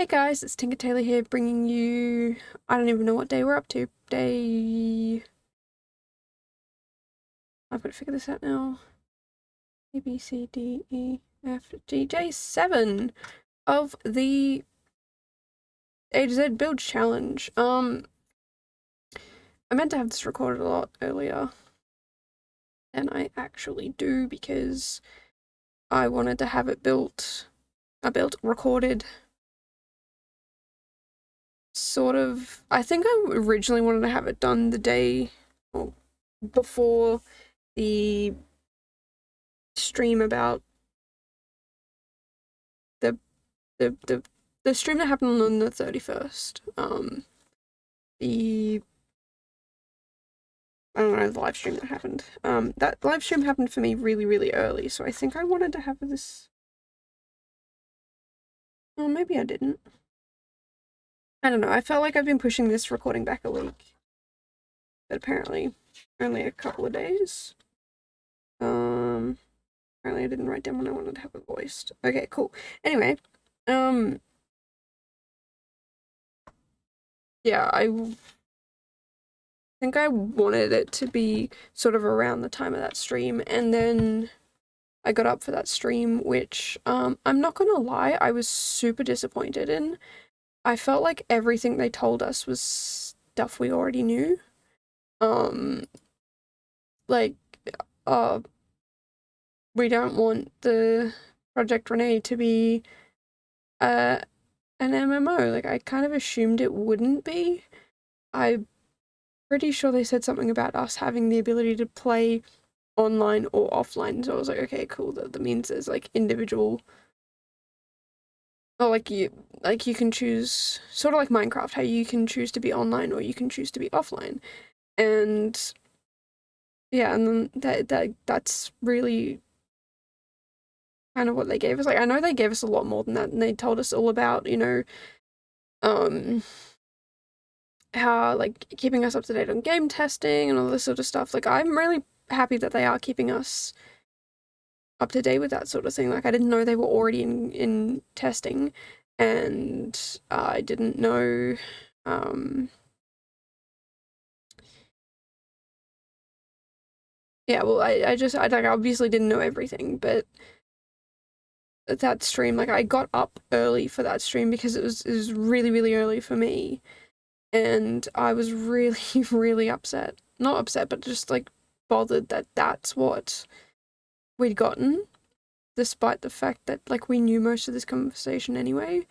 Hey guys, it's Tinker Taylor here, bringing you, I don't even know what day we're up to. I've got to figure this out now. A, B, C, D, E, F, G, Day 7 of the A to Z Build Challenge. I meant to have this recorded a lot earlier than I actually do because I wanted to have it recorded. Sort of, I think I originally wanted to have it done the day before the stream about the stream that happened on the 31st. I don't know, the live stream that happened. That live stream happened for me really, really early, so I think I wanted to have this. Oh, maybe I didn't. I don't know, I felt like I've been pushing this recording back a week. But apparently, only a couple of days. Apparently I didn't write down when I wanted to have it voiced. Okay, cool. Anyway, yeah, I think I wanted it to be sort of around the time of that stream, and then I got up for that stream, which, I'm not gonna lie, I was super disappointed in. I felt like everything they told us was stuff we already knew. Like, we don't want the Project Renee to be, an MMO. Like, I kind of assumed it wouldn't be. I'm pretty sure they said something about us having the ability to play online or offline, so I was like, okay, cool, that means there's, like, individual, or, like, you can choose, sort of like Minecraft, how you can choose to be online or you can choose to be offline, and, yeah, and then that's really kind of what they gave us. Like, I know they gave us a lot more than that, and they told us all about, you know, how, like, keeping us up to date on game testing and all this sort of stuff. Like, I'm really happy that they are keeping us up to date with that sort of thing. Like, I didn't know they were already in testing, and I didn't know, yeah, well, I like, obviously didn't know everything, but that stream, like, I got up early for that stream because it was really, really early for me, and I was really, really upset. Not upset, but just, like, bothered that that's what we'd gotten, despite the fact that, like, we knew most of this conversation anyway.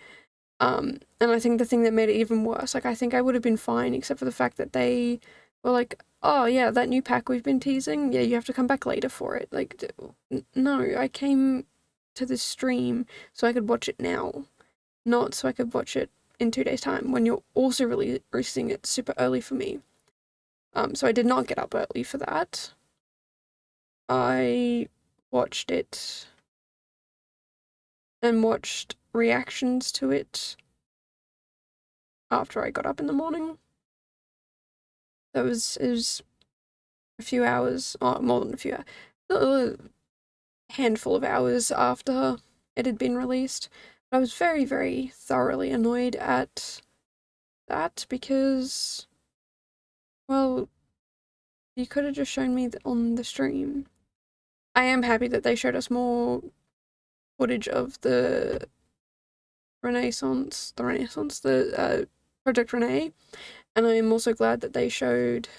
And I think the thing that made it even worse, like, I think I would have been fine except for the fact that they were like, oh yeah, that new pack we've been teasing, yeah, you have to come back later for it. Like, no, I came to this stream so I could watch it now, not so I could watch it in 2 days' time when you're also releasing it super early for me. So I did not get up early for that. I watched it and watched reactions to it after I got up in the morning. It was a few hours, or more than a few hours, a handful of hours after it had been released. But I was very, very thoroughly annoyed at that because, well, you could have just shown me on the stream. I am happy that they showed us more footage of the Project Renee, and I am also glad that they showed,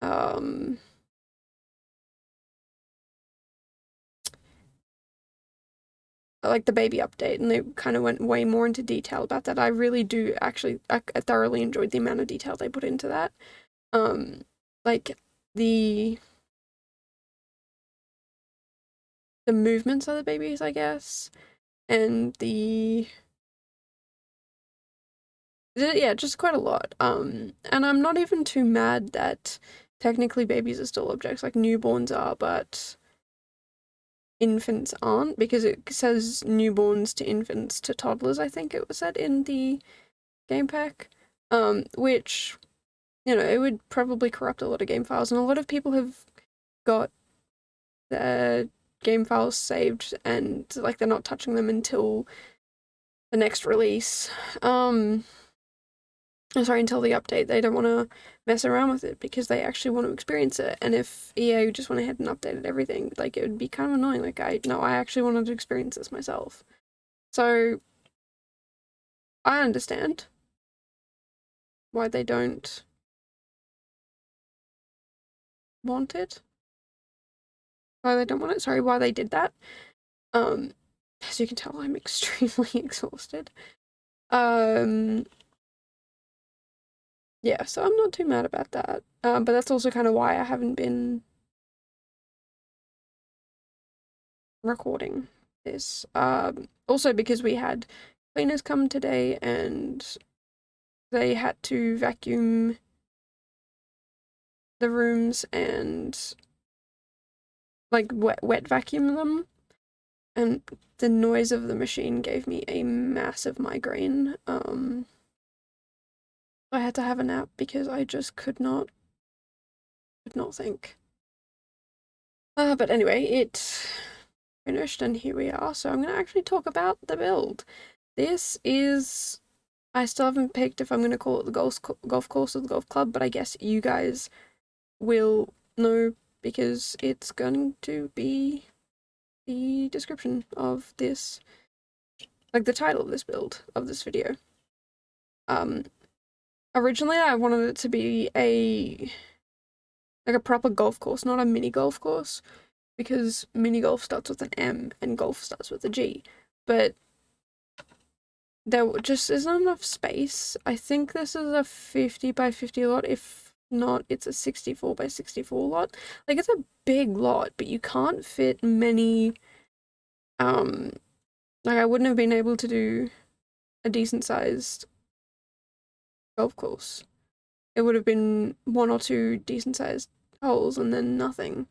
like, the baby update, and they kind of went way more into detail about that. I really do actually, I thoroughly enjoyed the amount of detail they put into that. Like, the movements of the babies, I guess, and yeah, just quite a lot. And I'm not even too mad that technically babies are still objects, like newborns are, but infants aren't, because it says newborns to infants to toddlers, I think it was said in the game pack, which, you know, it would probably corrupt a lot of game files, and a lot of people have got their game files saved and, like, they're not touching them until the next release. Sorry, until the update. They don't want to mess around with it because they actually want to experience it. And if EA just went ahead and updated everything, like, it would be kind of annoying. Like, I actually wanted to experience this myself. So I understand why they don't want it. Why they don't want it. Sorry, why they did that. As you can tell, I'm extremely exhausted. Yeah, so I'm not too mad about that. But that's also kind of why I haven't been recording this. Also because we had cleaners come today and they had to vacuum the rooms and like wet vacuum them, and the noise of the machine gave me a massive migraine. I had to have a nap because I just could not think. But anyway, it finished and here we are. So I'm gonna actually talk about the build. This is, I still haven't picked if I'm gonna call it the golf course or the golf club, but I guess you guys will know because it's going to be the description of this, like the title of this build, of this video. Originally I wanted it to be like a proper golf course, not a mini golf course, because mini golf starts with an M and golf starts with a G, but there just isn't enough space. I think this is a 50 by 50 lot, if not it's a 64 by 64 lot. Like, it's a big lot, but you can't fit many, like, I wouldn't have been able to do a decent sized golf course. It would have been 1 or 2 decent sized holes and then nothing.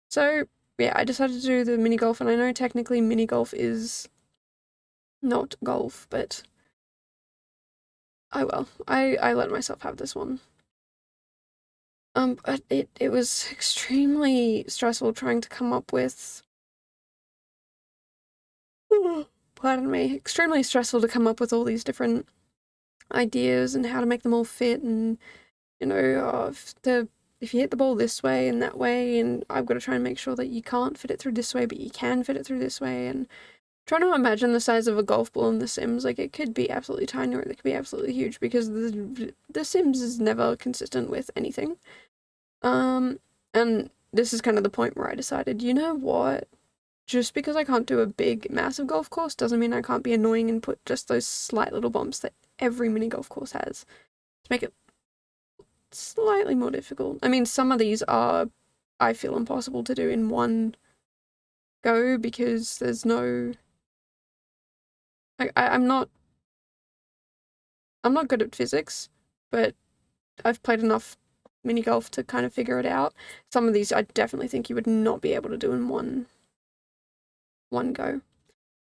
So yeah, I decided to do the mini golf, and I know technically mini golf is not golf, but oh well, I let myself have this one. But it was extremely stressful trying to come up with pardon me, extremely stressful to come up with all these different ideas and how to make them all fit, and you know, if you hit the ball this way and that way, and I've got to try and make sure that you can't fit it through this way, but you can fit it through this way, and trying to imagine the size of a golf ball in The Sims. Like, it could be absolutely tiny or it could be absolutely huge because the Sims is never consistent with anything. And this is kind of the point where I decided, you know what? Just because I can't do a big, massive golf course doesn't mean I can't be annoying and put just those slight little bumps that every mini golf course has to make it slightly more difficult. I mean, some of these are, I feel, impossible to do in one go because there's no... I'm not good at physics, but I've played enough mini golf to kind of figure it out. Some of these I definitely think you would not be able to do in one go.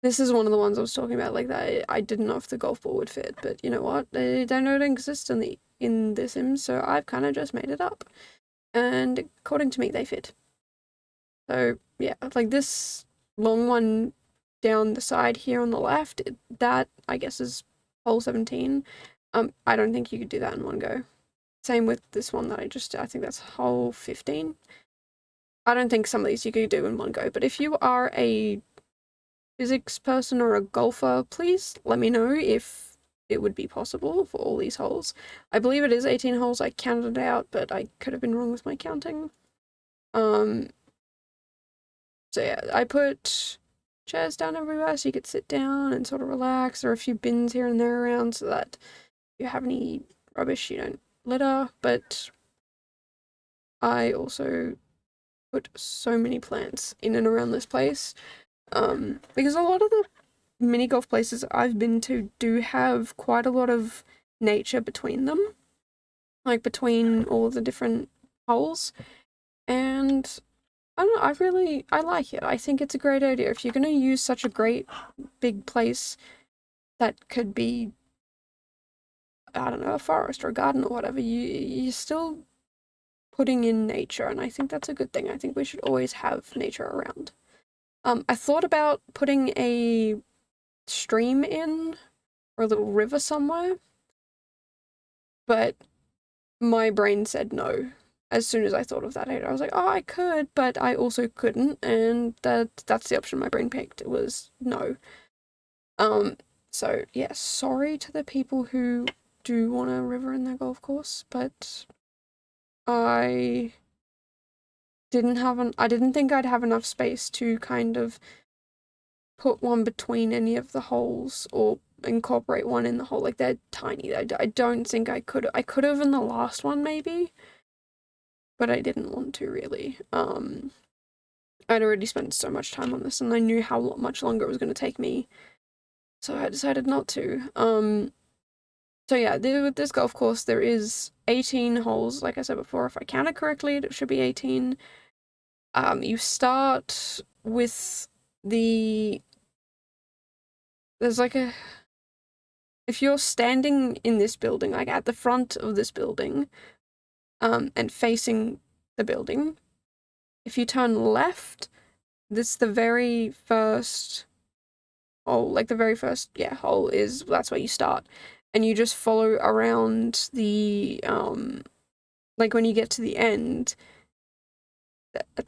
This is one of the ones I was talking about, like that I didn't know if the golf ball would fit, but you know what? They don't exist in the Sims, so I've kind of just made it up. And according to me, they fit. So yeah, like this long one down the side here on the left, that I guess is hole 17. I don't think you could do that in one go. Same with this one that I think that's hole 15. I don't think some of these you could do in one go, but if you are a physics person or a golfer, please let me know if it would be possible for all these holes. I believe it is 18 holes. I counted it out, but I could have been wrong with my counting. So yeah, I put chairs down everywhere so you could sit down and sort of relax. There are a few bins here and there around so that if you have any rubbish you don't litter, but I also put so many plants in and around this place, because a lot of the mini golf places I've been to do have quite a lot of nature between them, like between all the different holes, and I don't know, I like it. I think it's a great idea. If you're going to use such a great big place that could be, I don't know, a forest or a garden or whatever, you're still putting in nature, and I think that's a good thing. I think we should always have nature around. I thought about putting a stream in, or a little river somewhere. But my brain said no. As soon as I thought of that idea, I was like, oh, I could, but I also couldn't, and that's the option my brain picked. It was no. So yeah, sorry to the people who do want a river in their golf course, but I didn't think I'd have enough space to kind of put one between any of the holes or incorporate one in the hole. Like, they're tiny. I don't think I could. I could have in the last one maybe, but I didn't want to really. I'd already spent so much time on this, and I knew how much longer it was going to take me, so I decided not to. So yeah, with this golf course, there is 18 holes, like I said before. If I counted correctly, it should be 18. You start with there's like if you're standing in this building, like at the front of this building, and facing the building, if you turn left, this the very first hole, like the very first, hole that's where you start. And you just follow around the, like when you get to the end,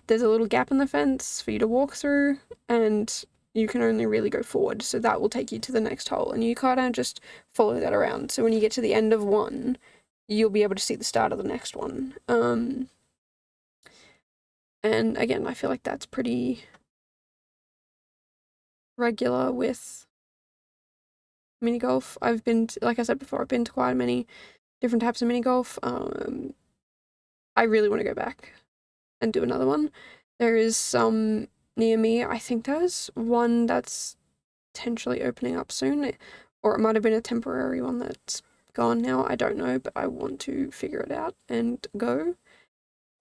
there's a little gap in the fence for you to walk through, and you can only really go forward, so that will take you to the next hole, and you kind of just follow that around. So when you get to the end of one, you'll be able to see the start of the next one. And again, I feel like that's pretty regular with mini golf. I've been like I said before, I've been to quite many different types of mini golf. I really want to go back and do another one. There is some near me. I think there's one that's potentially opening up soon, or it might have been a temporary one that's gone now. I don't know, but I want to figure it out and go.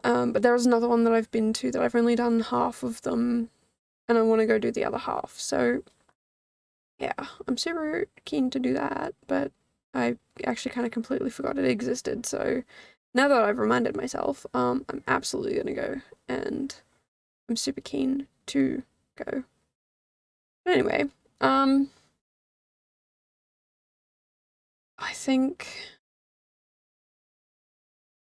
But there was another one that I've been to that I've only done half of them, and I want to go do the other half. So yeah, I'm super keen to do that, but I actually kind of completely forgot it existed. So now that I've reminded myself, I'm absolutely gonna go, and I'm super keen to go. But anyway, I think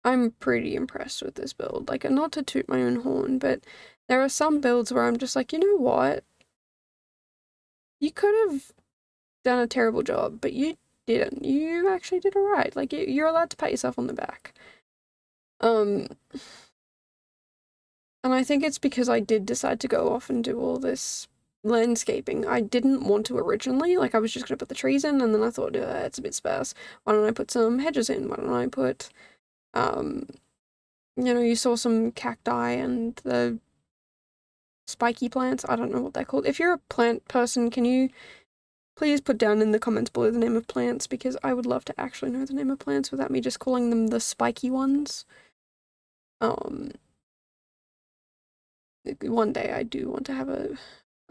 I'm pretty impressed with this build. Like, not to toot my own horn, but there are some builds where I'm just like, you know what? You could have done a terrible job, but you didn't. You actually did alright. Like, you're allowed to pat yourself on the back. And I think it's because I did decide to go off and do all this landscaping. I didn't want to originally. Like, I was just gonna put the trees in, and then I thought, it's a bit sparse. Why don't I put some hedges in? Why don't I put, you saw some cacti and the spiky plants. I don't know what they're called. If you're a plant person, can you please put down in the comments below the name of plants, because I would love to actually know the name of plants without me just calling them the spiky ones. One day I do want to have a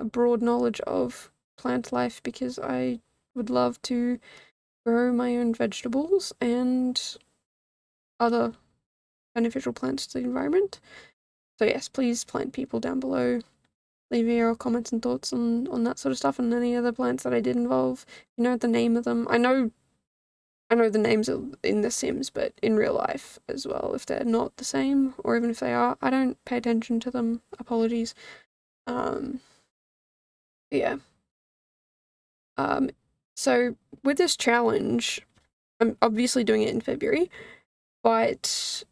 broad knowledge of plant life, because I would love to grow my own vegetables and other beneficial plants to the environment. So yes, please, plant people down below, leave your comments and thoughts on that sort of stuff, and any other plants that I did involve. You know the name of them. I know the names in The Sims, but in real life as well, if they're not the same, or even if they are, I don't pay attention to them. Apologies. Yeah. So with this challenge, I'm obviously doing it in February, but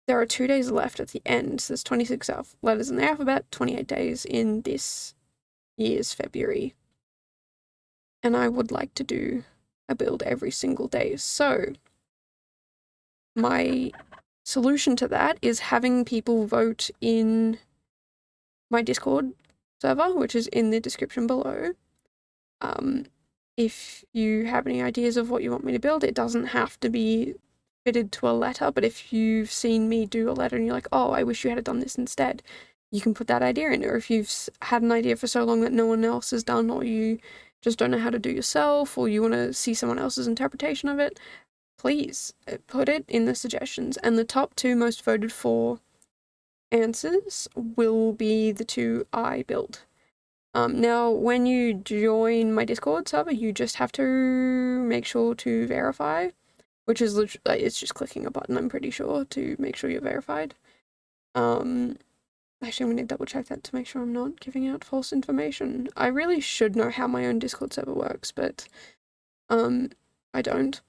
there are 2 days left at the end. So there's 26 letters in the alphabet, 28 days in this year's February. And I would like to do a build every single day. So my solution to that is having people vote in my Discord server, which is in the description below. If you have any ideas of what you want me to build, it doesn't have to be fitted to a letter, but if you've seen me do a letter and you're like, oh, I wish you had done this instead, you can put that idea in. Or if you've had an idea for so long that no one else has done, or you just don't know how to do yourself, or you want to see someone else's interpretation of it, please put it in the suggestions. And the top 2 most voted for answers will be the 2 I build. Now, when you join my Discord server, you just have to make sure to verify, which is literally, it's just clicking a button, I'm pretty sure, to make sure you're verified. Actually, I'm gonna double check that to make sure I'm not giving out false information. I really should know how my own Discord server works, but I don't.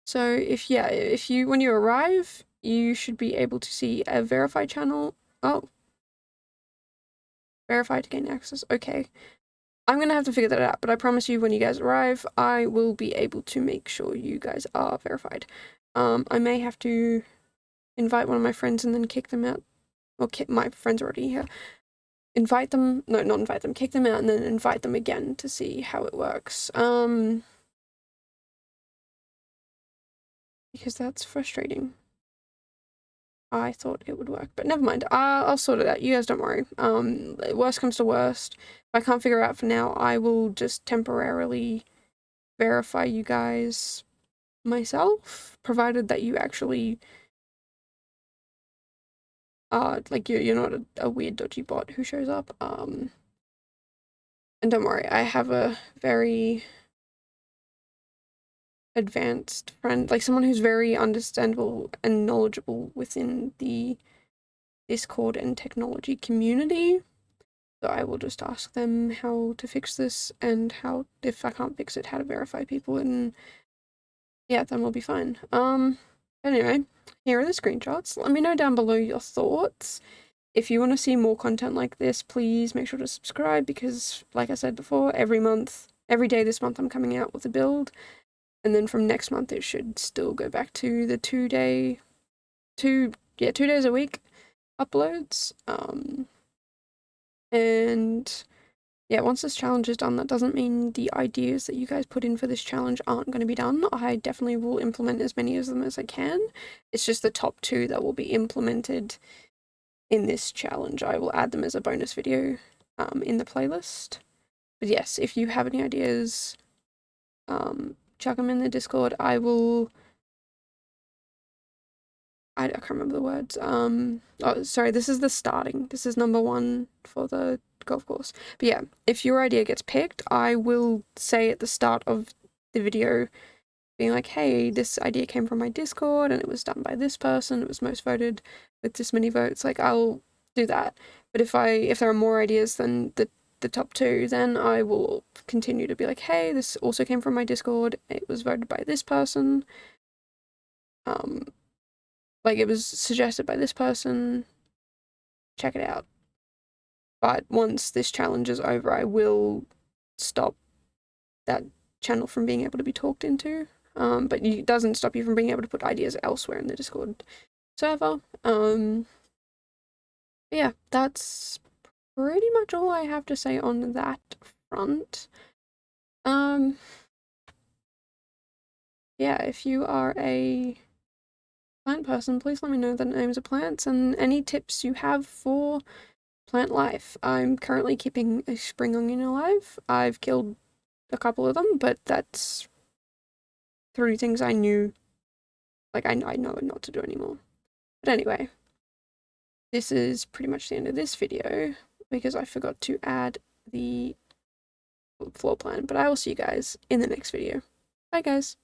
So if you when you arrive, you should be able to see a verify channel. Oh, verify to gain access. Okay, I'm gonna have to figure that out, but I promise you, when you guys arrive, I will be able to make sure you guys are verified. I may have to invite one of my friends and then kick them out. Well, my friends are already here. Invite them, no, not invite them, kick them out and then invite them again to see how it works. Because that's frustrating. I thought it would work, but never mind. I'll sort it out. You guys don't worry. Worst comes to worst. If I can't figure it out for now, I will just temporarily verify you guys myself, provided that you actually like you're not a weird dodgy bot who shows up. And don't worry, I have a very advanced friend, like someone who's very understandable and knowledgeable within the Discord and technology community. So I will just ask them how to fix this and how, if I can't fix it, how to verify people, and yeah, then we'll be fine. Anyway, here are the screenshots. Let me know down below your thoughts. If you want to see more content like this, please make sure to subscribe, because like I said before, every day this month I'm coming out with a build, and then from next month it should still go back to the 2 days a week uploads. And yeah, once this challenge is done, that doesn't mean the ideas that you guys put in for this challenge aren't going to be done. I definitely will implement as many of them as I can. It's just the top 2 that will be implemented in this challenge. I will add them as a bonus video in the playlist. But yes, if you have any ideas, chuck them in the Discord. I can't remember the words. Oh, sorry, this is the starting. This is number 1 for the golf course. But yeah, if your idea gets picked, I will say at the start of the video, being like, hey, this idea came from my Discord and it was done by this person. It was most voted with this many votes. Like, I'll do that. But if there are more ideas than the top 2, then I will continue to be like, hey, this also came from my Discord. It was voted by this person. Like, it was suggested by this person. Check it out. But once this challenge is over, I will stop that channel from being able to be talked into. But it doesn't stop you from being able to put ideas elsewhere in the Discord server. Yeah, that's pretty much all I have to say on that front. Yeah, if you are a plant person, please let me know the names of plants and any tips you have for plant life. I'm currently keeping a spring onion alive. I've killed a couple of them, but that's through things I knew, like I know not to do anymore. But anyway, this is pretty much the end of this video, because I forgot to add the floor plan, but I will see you guys in the next video. Bye guys!